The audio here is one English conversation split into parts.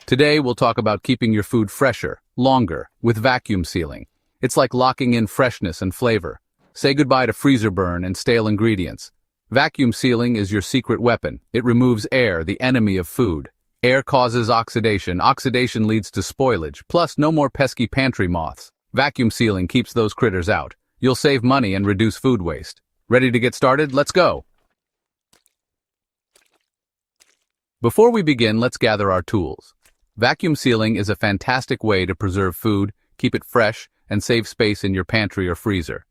Today we'll talk about keeping your food fresher, longer, with vacuum sealing. It's like locking in freshness and flavor. Say goodbye to freezer burn and stale ingredients. Vacuum sealing is your secret weapon. It removes air, the enemy of food. Air causes oxidation. Oxidation leads to spoilage, plus no more pesky pantry moths. Vacuum sealing keeps those critters out. You'll save money and reduce food waste. Ready to get started? Let's go! Before we begin, let's gather our tools. Vacuum sealing is a fantastic way to preserve food, keep it fresh, and save space in your pantry or freezer.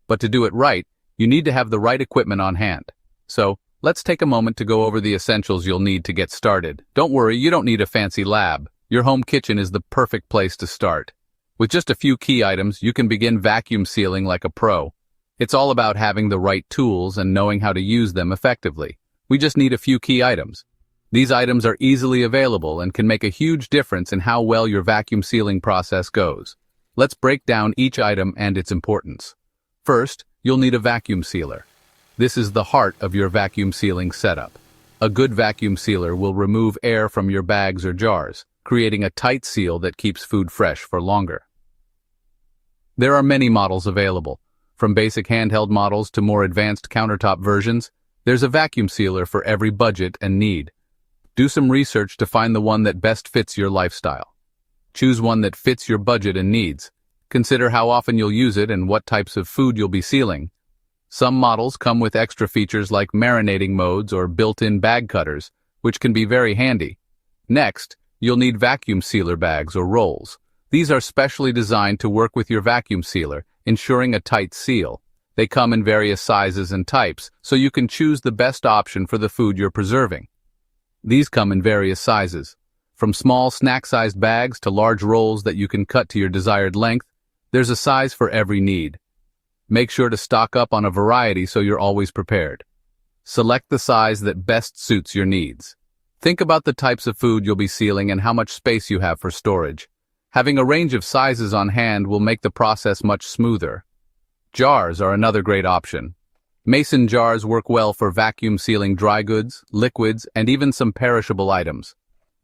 But to do it right, you need to have the right equipment on hand. So, let's take a moment to go over the essentials you'll need to get started. Don't worry, you don't need a fancy lab. Your home kitchen is the perfect place to start. With just a few key items, you can begin vacuum sealing like a pro. It's all about having the right tools and knowing how to use them effectively. We just need a few key items. These items are easily available and can make a huge difference in how well your vacuum sealing process goes. Let's break down each item and its importance. First, you'll need a vacuum sealer. This is the heart of your vacuum sealing setup. A good vacuum sealer will remove air from your bags or jars, creating a tight seal that keeps food fresh for longer. There are many models available. From basic handheld models to more advanced countertop versions, there's a vacuum sealer for every budget and need. Do some research to find the one that best fits your lifestyle. Choose one that fits your budget and needs. Consider how often you'll use it and what types of food you'll be sealing. Some models come with extra features like marinating modes or built-in bag cutters, which can be very handy. Next, you'll need vacuum sealer bags or rolls. These are specially designed to work with your vacuum sealer, ensuring a tight seal. They come in various sizes and types, so you can choose the best option for the food you're preserving. These come in various sizes. From small snack-sized bags to large rolls that you can cut to your desired length, there's a size for every need. Make sure to stock up on a variety so you're always prepared. Select the size that best suits your needs. Think about the types of food you'll be sealing and how much space you have for storage. Having a range of sizes on hand will make the process much smoother. Jars are another great option. Mason jars work well for vacuum sealing dry goods, liquids, and even some perishable items.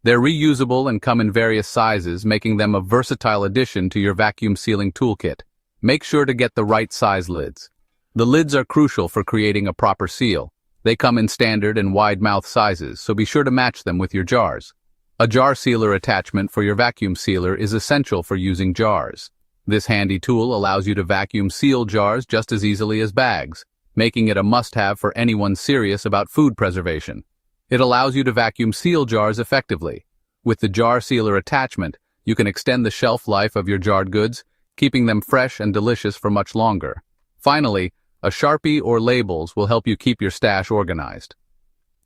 They're reusable and come in various sizes, making them a versatile addition to your vacuum sealing toolkit. Make sure to get the right size lids. The lids are crucial for creating a proper seal. They come in standard and wide mouth sizes, so be sure to match them with your jars. A jar sealer attachment for your vacuum sealer is essential for using jars. This handy tool allows you to vacuum seal jars just as easily as bags, making it a must-have for anyone serious about food preservation. It allows you to vacuum seal jars effectively. With the jar sealer attachment, you can extend the shelf life of your jarred goods, keeping them fresh and delicious for much longer. Finally, a Sharpie or labels will help you keep your stash organized.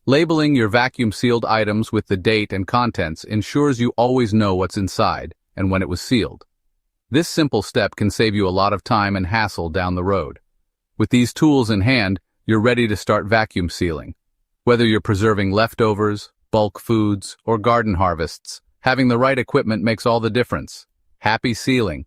Labeling your vacuum-sealed items with the date and contents ensures you always know what's inside and when it was sealed. This simple step can save you a lot of time and hassle down the road. With these tools in hand, you're ready to start vacuum sealing. Whether you're preserving leftovers, bulk foods, or garden harvests, having the right equipment makes all the difference. Happy sealing!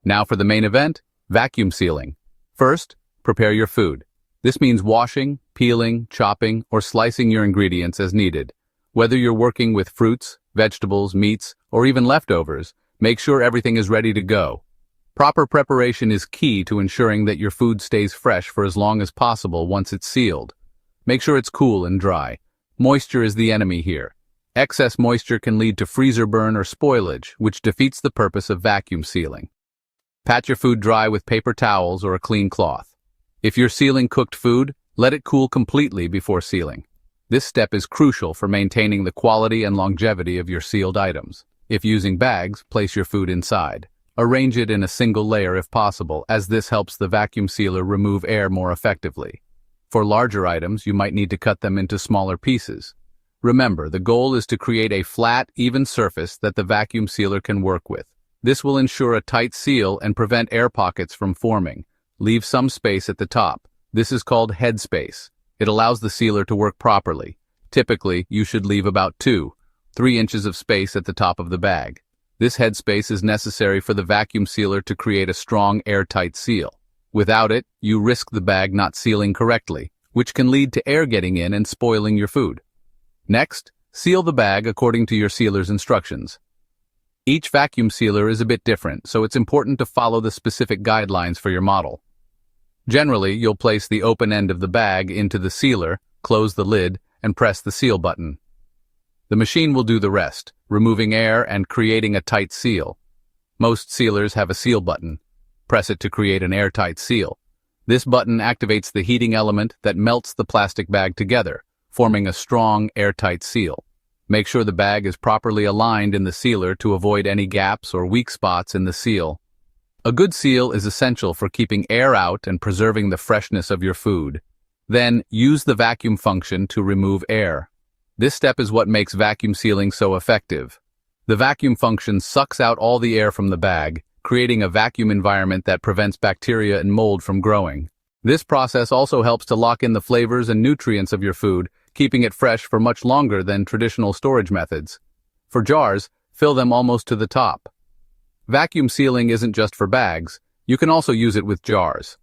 Now for the main event, vacuum sealing. First, prepare your food. This means washing, peeling, chopping, or slicing your ingredients as needed. Whether you're working with fruits, vegetables, meats, or even leftovers, make sure everything is ready to go. Proper preparation is key to ensuring that your food stays fresh for as long as possible once it's sealed. Make sure it's cool and dry. Moisture is the enemy here. Excess moisture can lead to freezer burn or spoilage, which defeats the purpose of vacuum sealing. Pat your food dry with paper towels or a clean cloth. If you're sealing cooked food, let it cool completely before sealing. This step is crucial for maintaining the quality and longevity of your sealed items. If using bags, place your food inside. Arrange it in a single layer if possible, as this helps the vacuum sealer remove air more effectively. For larger items, you might need to cut them into smaller pieces. Remember, the goal is to create a flat, even surface that the vacuum sealer can work with. This will ensure a tight seal and prevent air pockets from forming. Leave some space at the top. This is called head space. It allows the sealer to work properly. Typically, you should leave about 2-3 inches of space at the top of the bag. This headspace is necessary for the vacuum sealer to create a strong, airtight seal. Without it, you risk the bag not sealing correctly, which can lead to air getting in and spoiling your food. Next, seal the bag according to your sealer's instructions. Each vacuum sealer is a bit different, so it's important to follow the specific guidelines for your model. Generally, you'll place the open end of the bag into the sealer, close the lid, and press the seal button. The machine will do the rest, removing air and creating a tight seal. Most sealers have a seal button. Press it to create an airtight seal. This button activates the heating element that melts the plastic bag together, forming a strong, airtight seal. Make sure the bag is properly aligned in the sealer to avoid any gaps or weak spots in the seal. A good seal is essential for keeping air out and preserving the freshness of your food. Then, use the vacuum function to remove air. This step is what makes vacuum sealing so effective. The vacuum function sucks out all the air from the bag, creating a vacuum environment that prevents bacteria and mold from growing. This process also helps to lock in the flavors and nutrients of your food, keeping it fresh for much longer than traditional storage methods. For jars, fill them almost to the top. Vacuum sealing isn't just for bags, you can also use it with jars.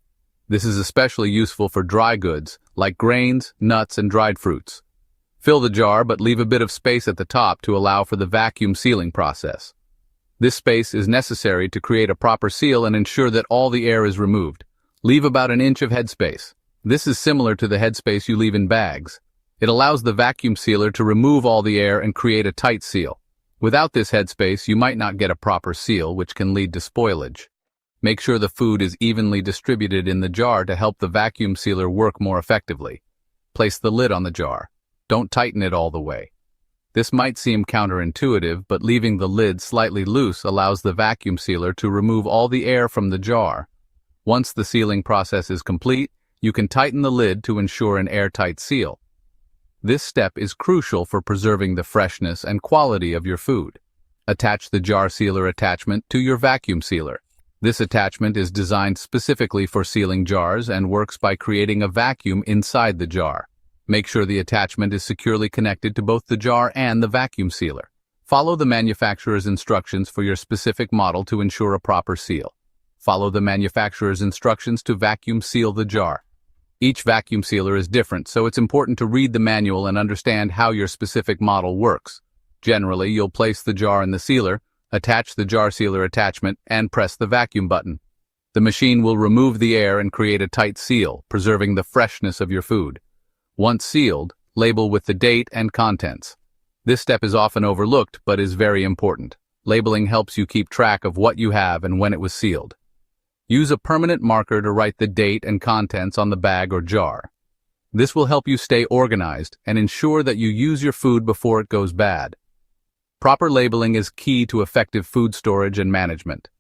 This is especially useful for dry goods, like grains, nuts, and dried fruits. Fill the jar but leave a bit of space at the top to allow for the vacuum sealing process. This space is necessary to create a proper seal and ensure that all the air is removed. Leave about an inch of headspace. This is similar to the headspace you leave in bags. It allows the vacuum sealer to remove all the air and create a tight seal. Without this headspace, you might not get a proper seal, which can lead to spoilage. Make sure the food is evenly distributed in the jar to help the vacuum sealer work more effectively. Place the lid on the jar. Don't tighten it all the way. This might seem counterintuitive, but leaving the lid slightly loose allows the vacuum sealer to remove all the air from the jar. Once the sealing process is complete, you can tighten the lid to ensure an airtight seal. This step is crucial for preserving the freshness and quality of your food. Attach the jar sealer attachment to your vacuum sealer. This attachment is designed specifically for sealing jars and works by creating a vacuum inside the jar. Make sure the attachment is securely connected to both the jar and the vacuum sealer. Follow the manufacturer's instructions for your specific model to ensure a proper seal. Follow the manufacturer's instructions to vacuum seal the jar. Each vacuum sealer is different, so it's important to read the manual and understand how your specific model works. Generally, you'll place the jar in the sealer, attach the jar sealer attachment, and press the vacuum button. The machine will remove the air and create a tight seal, preserving the freshness of your food. Once sealed, label with the date and contents. This step is often overlooked but is very important. Labeling helps you keep track of what you have and when it was sealed. Use a permanent marker to write the date and contents on the bag or jar. This will help you stay organized and ensure that you use your food before it goes bad. Proper labeling is key to effective food storage and management.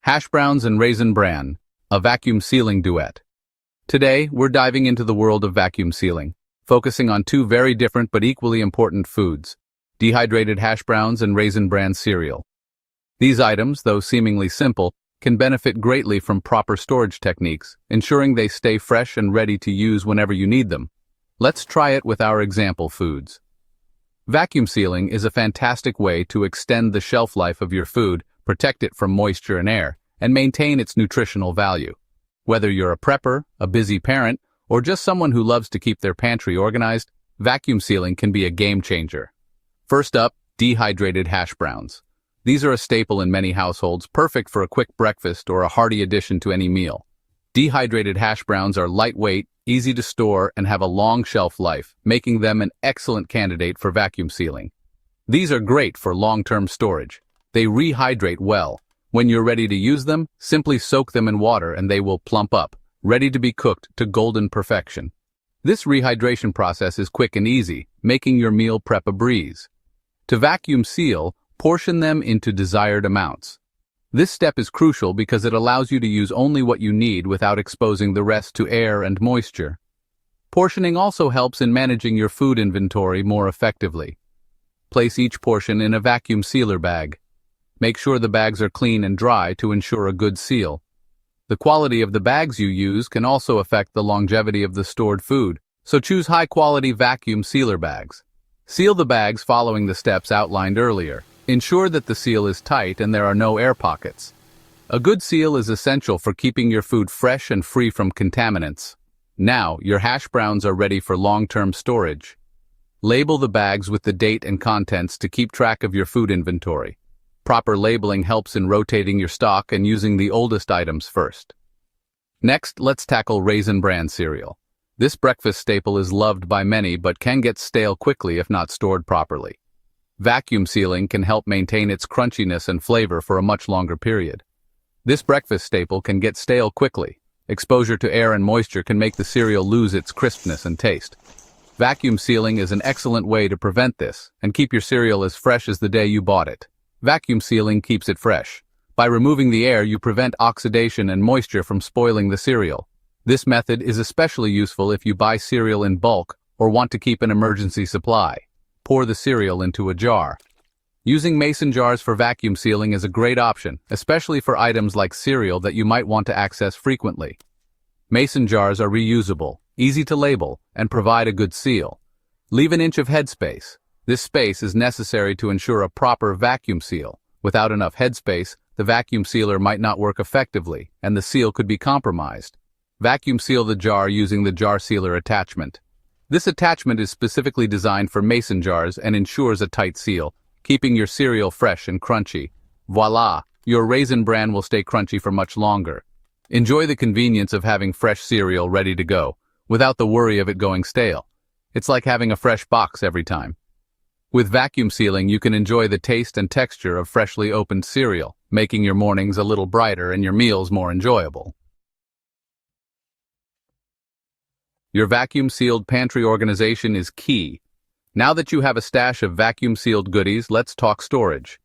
Hash browns and raisin bran, a vacuum sealing duet. Today, we're diving into the world of vacuum sealing, focusing on two very different but equally important foods, dehydrated hash browns and raisin bran cereal. These items, though seemingly simple, can benefit greatly from proper storage techniques, ensuring they stay fresh and ready to use whenever you need them. Let's try it with our example foods. Vacuum sealing is a fantastic way to extend the shelf life of your food, protect it from moisture and air, and maintain its nutritional value. Whether you're a prepper, a busy parent, or just someone who loves to keep their pantry organized, vacuum sealing can be a game changer. First up, dehydrated hash browns. These are a staple in many households, perfect for a quick breakfast or a hearty addition to any meal. Dehydrated hash browns are lightweight, easy to store, and have a long shelf life, making them an excellent candidate for vacuum sealing. These are great for long-term storage. They rehydrate well. When you're ready to use them, simply soak them in water and they will plump up, ready to be cooked to golden perfection. This rehydration process is quick and easy, making your meal prep a breeze. To vacuum seal, portion them into desired amounts. This step is crucial because it allows you to use only what you need without exposing the rest to air and moisture. Portioning also helps in managing your food inventory more effectively. Place each portion in a vacuum sealer bag. Make sure the bags are clean and dry to ensure a good seal. The quality of the bags you use can also affect the longevity of the stored food, so choose high-quality vacuum sealer bags. Seal the bags following the steps outlined earlier. Ensure that the seal is tight and there are no air pockets. A good seal is essential for keeping your food fresh and free from contaminants. Now, your hash browns are ready for long-term storage. Label the bags with the date and contents to keep track of your food inventory. Proper labeling helps in rotating your stock and using the oldest items first. Next, let's tackle Raisin Bran cereal. This breakfast staple is loved by many but can get stale quickly if not stored properly. Vacuum sealing can help maintain its crunchiness and flavor for a much longer period. This breakfast staple can get stale quickly. Exposure to air and moisture can make the cereal lose its crispness and taste. Vacuum sealing is an excellent way to prevent this and keep your cereal as fresh as the day you bought it. Vacuum sealing keeps it fresh. By removing the air, you prevent oxidation and moisture from spoiling the cereal. This method is especially useful if you buy cereal in bulk or want to keep an emergency supply. Pour the cereal into a jar. Using mason jars for vacuum sealing is a great option, especially for items like cereal that you might want to access frequently. Mason jars are reusable, easy to label, and provide a good seal. Leave an inch of headspace. This space is necessary to ensure a proper vacuum seal. Without enough headspace, the vacuum sealer might not work effectively, and the seal could be compromised. Vacuum seal the jar using the jar sealer attachment. This attachment is specifically designed for mason jars and ensures a tight seal, keeping your cereal fresh and crunchy. Voila! Your Raisin Bran will stay crunchy for much longer. Enjoy the convenience of having fresh cereal ready to go, without the worry of it going stale. It's like having a fresh box every time. With vacuum sealing, you can enjoy the taste and texture of freshly opened cereal, making your mornings a little brighter and your meals more enjoyable. Your vacuum-sealed pantry organization is key. Now that you have a stash of vacuum-sealed goodies, let's talk storage.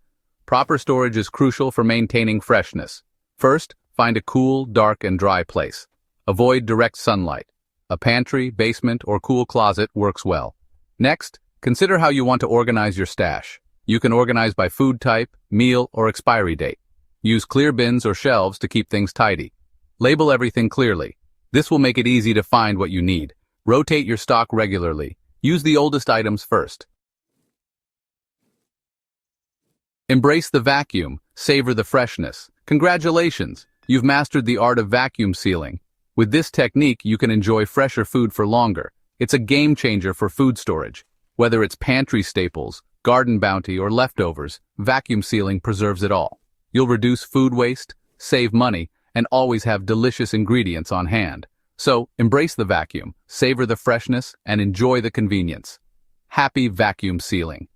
Proper storage is crucial for maintaining freshness. First, find a cool, dark, and dry place. Avoid direct sunlight. A pantry, basement, or cool closet works well. Next, consider how you want to organize your stash. You can organize by food type, meal, or expiry date. Use clear bins or shelves to keep things tidy. Label everything clearly. This will make it easy to find what you need. Rotate your stock regularly. Use the oldest items first. Embrace the vacuum. Savor the freshness. Congratulations! You've mastered the art of vacuum sealing. With this technique, you can enjoy fresher food for longer. It's a game changer for food storage. Whether it's pantry staples, garden bounty, or leftovers, vacuum sealing preserves it all. You'll reduce food waste, save money, and always have delicious ingredients on hand. So, embrace the vacuum, savor the freshness, and enjoy the convenience. Happy vacuum sealing!